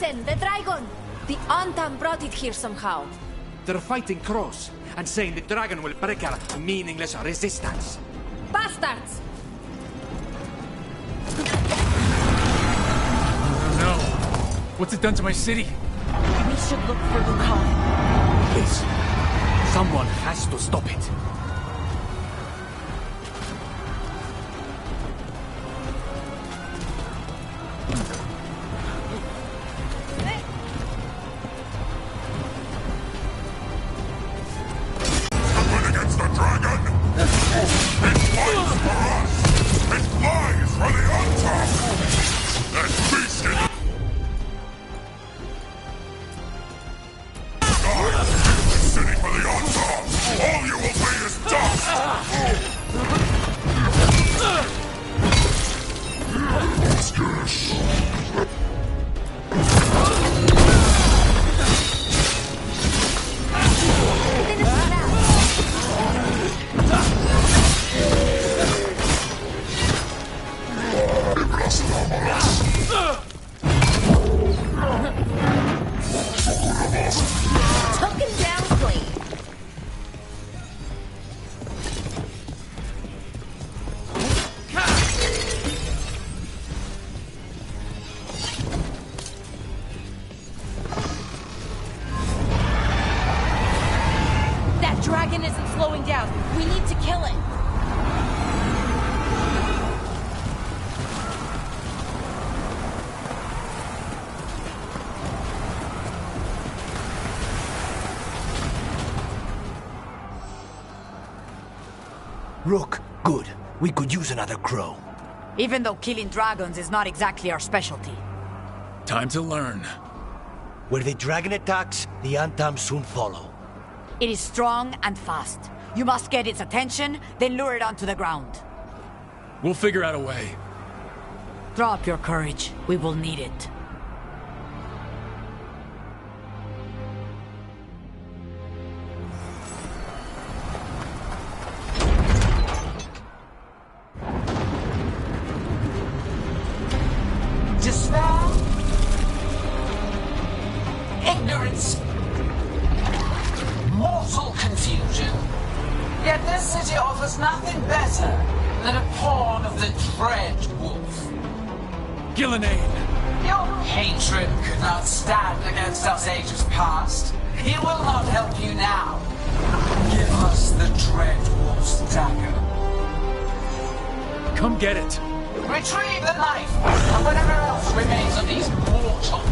Listen, the dragon! The Antam brought it here somehow. They're fighting crows and saying the dragon will break our meaningless resistance. Bastards! No. What's it done to my city? We should look for Lucan. Please. Someone has to stop it. Dragon isn't slowing down. We need to kill it. Rook, good. We could use another crow. Even though killing dragons is not exactly our specialty. Time to learn. Where the dragon attacks, the Antam soon follow. It is strong and fast. You must get its attention, then lure it onto the ground. We'll figure out a way. Drop your courage. We will need it. Despair, ignorance, mortal confusion. Yet this city offers nothing better than a pawn of the Dread Wolf. Gillenane! Your hatred could not stand against us ages past. He will not help you now. Give us the Dread Wolf's dagger. Come get it! Retrieve the knife and whatever else remains of these mortals.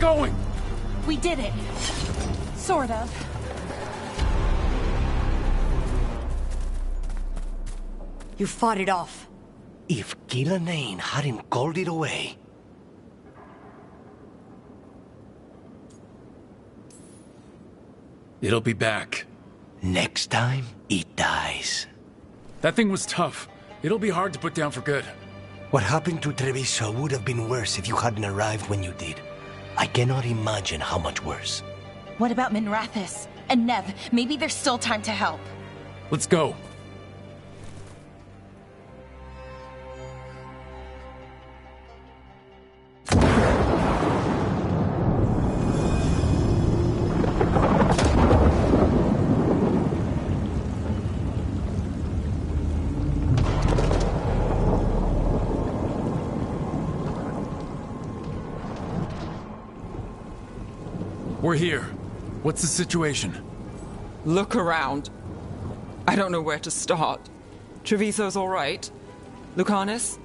going? We did it. Sort of. You fought it off. If Gillenane hadn't called it away... It'll be back. Next time, it dies. That thing was tough. It'll be hard to put down for good. What happened to Treviso would have been worse if you hadn't arrived when you did. I cannot imagine how much worse. What about Minrathis? And Nev, maybe there's still time to help. Let's go. We're here. What's the situation? Look around. I don't know where to start. Treviso's all right. Lucanus?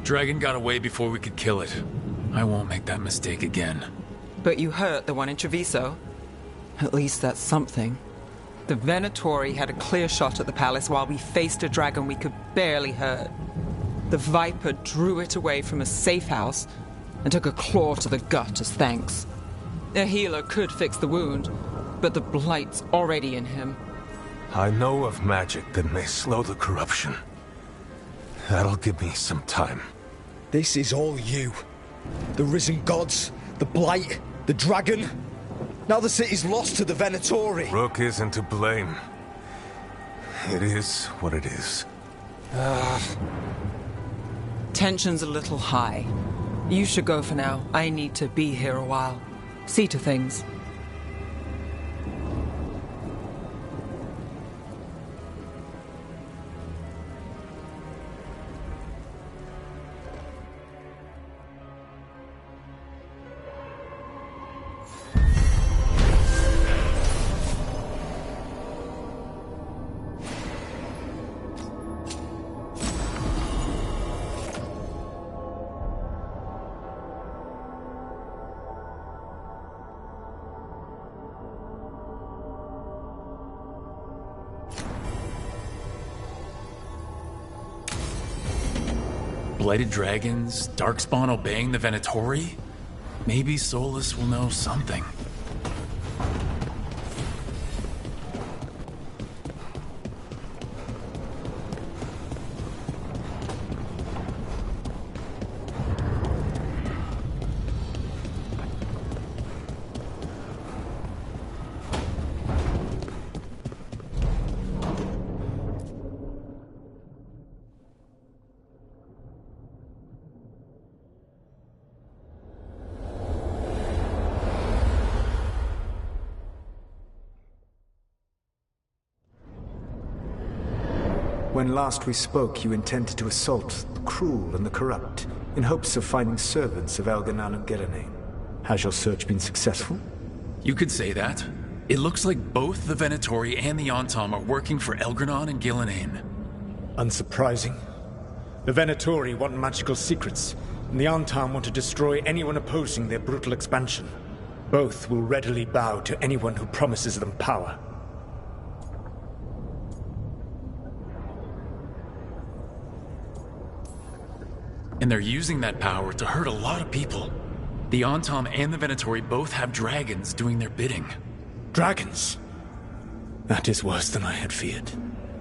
Dragon got away before we could kill it. I won't make that mistake again. But you hurt the one in Treviso. At least that's something. The Venatori had a clear shot at the palace while we faced a dragon we could barely hurt. The Viper drew it away from a safe house and took a claw to the gut as thanks. A healer could fix the wound, but the Blight's already in him. I know of magic that may slow the corruption. That'll give me some time. This is all you. The risen gods, the Blight, the dragon. Now the city's lost to the Venatori. Rook isn't to blame. It is what it is. Tension's a little high. You should go for now. I need to be here a while. See to things. Blighted dragons, Darkspawn obeying the Venatori? Maybe Solus will know something. When last we spoke, you intended to assault the cruel and the corrupt, in hopes of finding servants of Elganan and Gillenane. Has your search been successful? You could say that. It looks like both the Venatori and the Antam are working for Elganan and Gillenane. Unsurprising. The Venatori want magical secrets, and the Antam want to destroy anyone opposing their brutal expansion. Both will readily bow to anyone who promises them power. And they're using that power to hurt a lot of people. The Antam and the Venatori both have dragons doing their bidding. Dragons? That is worse than I had feared.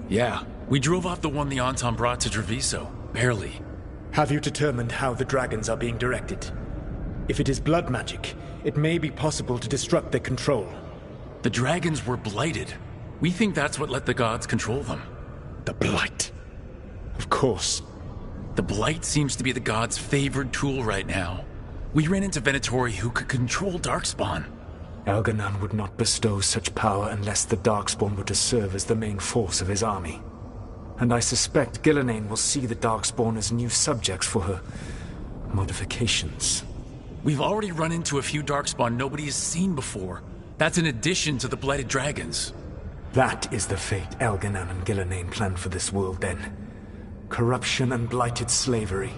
Yeah, we drove off the one the Antam brought to Treviso. Barely. Have you determined how the dragons are being directed? If it is blood magic, it may be possible to disrupt their control. The dragons were blighted. We think that's what let the gods control them. The Blight. Of course. The Blight seems to be the gods' favored tool right now. We ran into Venatori who could control Darkspawn. Elganan would not bestow such power unless the Darkspawn were to serve as the main force of his army. And I suspect Gillenane will see the Darkspawn as new subjects for her modifications. We've already run into a few Darkspawn nobody has seen before. That's in addition to the Blighted Dragons. That is the fate Elganan and Gillenane planned for this world then. Corruption and blighted slavery.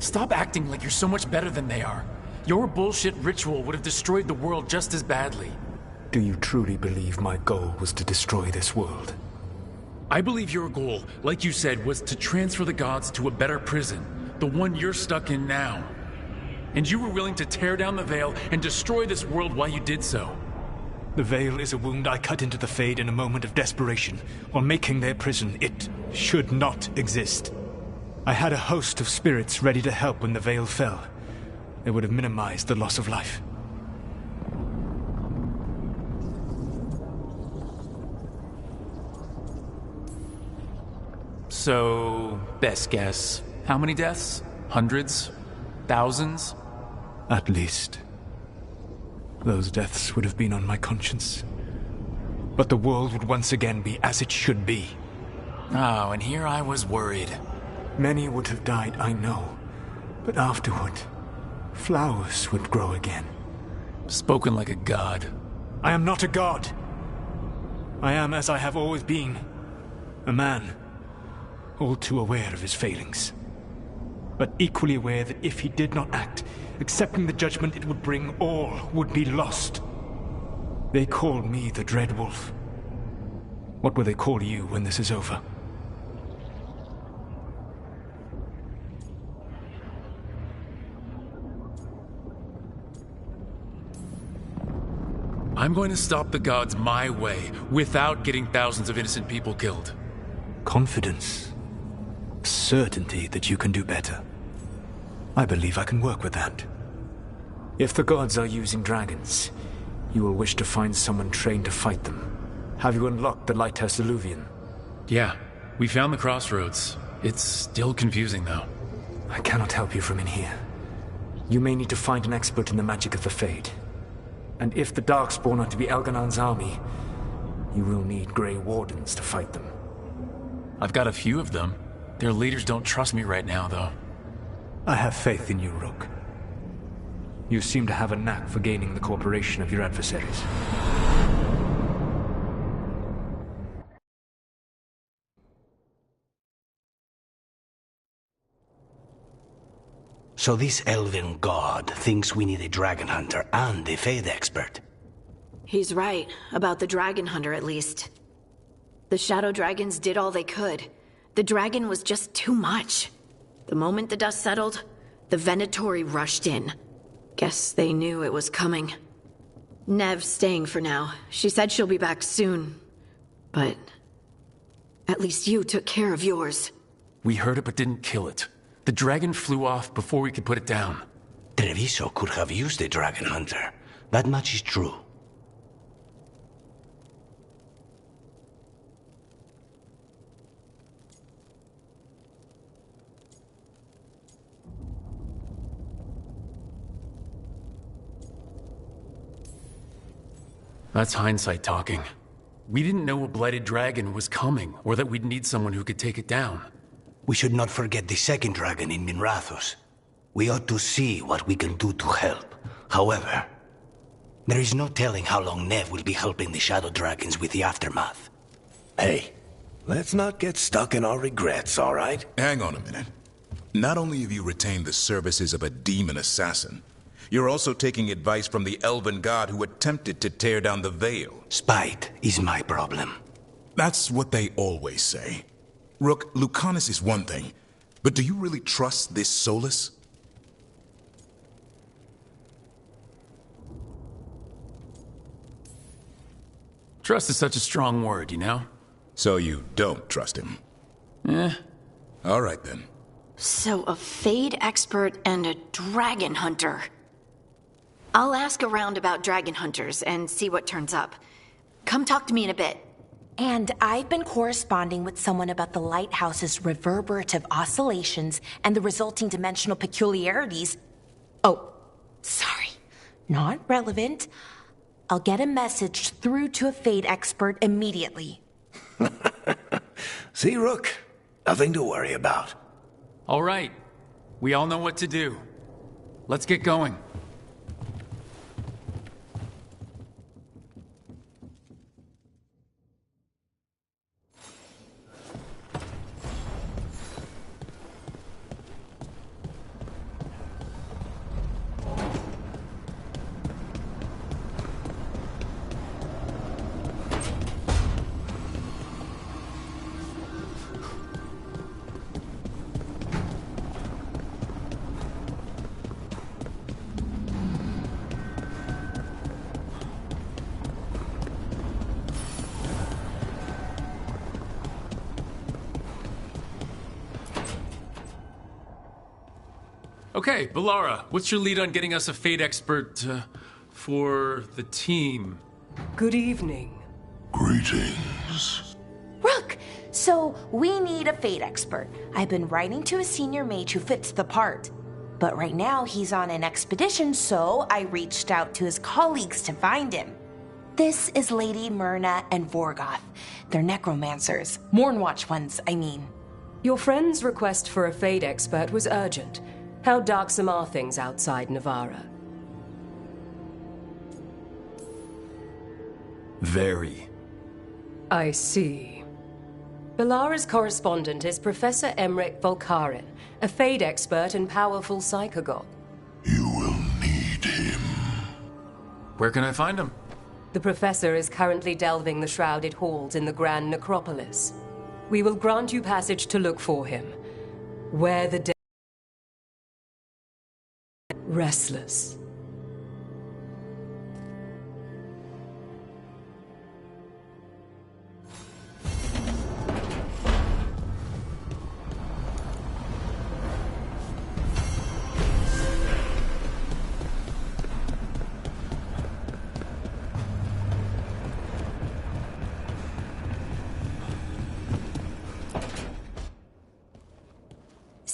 Stop acting like you're so much better than they are. Your bullshit ritual would have destroyed the world just as badly. Do you truly believe my goal was to destroy this world? I believe your goal, like you said, was to transfer the gods to a better prison, the one you're stuck in now. And you were willing to tear down the veil and destroy this world while you did so. The veil is a wound I cut into the Fade in a moment of desperation, while making their prison. It should not exist. I had a host of spirits ready to help when the veil fell. They would have minimized the loss of life. So, best guess, how many deaths? Hundreds? Thousands? At least. Those deaths would have been on my conscience. But the world would once again be as it should be. Oh, and here I was worried. Many would have died, I know. But afterward, flowers would grow again. Spoken like a god. I am not a god. I am as I have always been. A man. All too aware of his failings. But equally aware that if he did not act, accepting the judgment it would bring, all would be lost. They call me the Dread Wolf. What will they call you when this is over? I'm going to stop the gods my way, without getting thousands of innocent people killed. Confidence. Certainty that you can do better. I believe I can work with that. If the gods are using dragons, you will wish to find someone trained to fight them. Have you unlocked the Lighthouse Illuvian? Yeah, we found the crossroads. It's still confusing, though. I cannot help you from in here. You may need to find an expert in the magic of the Fade. And if the Darkspawn are to be Elganon's army, you will need Grey Wardens to fight them. I've got a few of them. Their leaders don't trust me right now, though. I have faith in you, Rook. You seem to have a knack for gaining the cooperation of your adversaries. So this elven god thinks we need a dragon hunter and a Fade expert. He's right, about the dragon hunter at least. The shadow dragons did all they could. The dragon was just too much. The moment the dust settled, the Venatori rushed in. Guess they knew it was coming. Nev's staying for now. She said she'll be back soon. But at least you took care of yours. We heard it but didn't kill it. The dragon flew off before we could put it down. Treviso could have used a dragon hunter. That much is true. That's hindsight talking. We didn't know a blighted dragon was coming, or that we'd need someone who could take it down. We should not forget the second dragon in Minrathos. We ought to see what we can do to help. However, there is no telling how long Nev will be helping the Shadow Dragons with the aftermath. Hey, let's not get stuck in our regrets, all right? Hang on a minute. Not only have you retained the services of a demon assassin, you're also taking advice from the elven god who attempted to tear down the veil. Spite is my problem. That's what they always say. Rook, Lucanus is one thing, but do you really trust this Solus? Trust is such a strong word, you know? So you don't trust him? All right then. So a Fade expert and a dragon hunter. I'll ask around about dragon hunters and see what turns up. Come talk to me in a bit. And I've been corresponding with someone about the lighthouse's reverberative oscillations and the resulting dimensional peculiarities. Oh, sorry. Not relevant. I'll get a message through to a Fade expert immediately. See, Rook? Nothing to worry about. All right. We all know what to do. Let's get going. Okay, Valara, what's your lead on getting us a Fate expert for the team? Good evening. Greetings. Rook, so we need a Fate expert. I've been writing to a senior mage who fits the part. But right now he's on an expedition, so I reached out to his colleagues to find him. This is Lady Myrna and Vorgoth. They're necromancers. Mournwatch ones, I mean. Your friend's request for a Fate expert was urgent. How darksome are things outside Navarra? Very. I see. Valara's correspondent is Professor Emmerich Volkarin, a Fate expert and powerful psychogoth. You will need him. Where can I find him? The professor is currently delving the shrouded halls in the Grand Necropolis. We will grant you passage to look for him. Where the dead restless.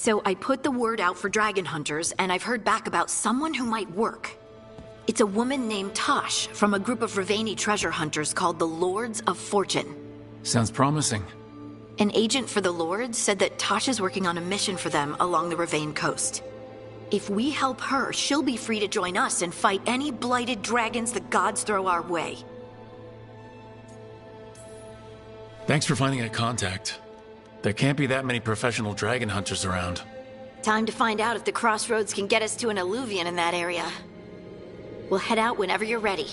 So I put the word out for dragon hunters, and I've heard back about someone who might work. It's a woman named Tosh from a group of Ravani treasure hunters called the Lords of Fortune. Sounds promising. An agent for the Lords said that Tosh is working on a mission for them along the Ravane coast. If we help her, she'll be free to join us and fight any blighted dragons the gods throw our way. Thanks for finding a contact. There can't be that many professional dragon hunters around. Time to find out if the crossroads can get us to an Alluvian in that area. We'll head out whenever you're ready.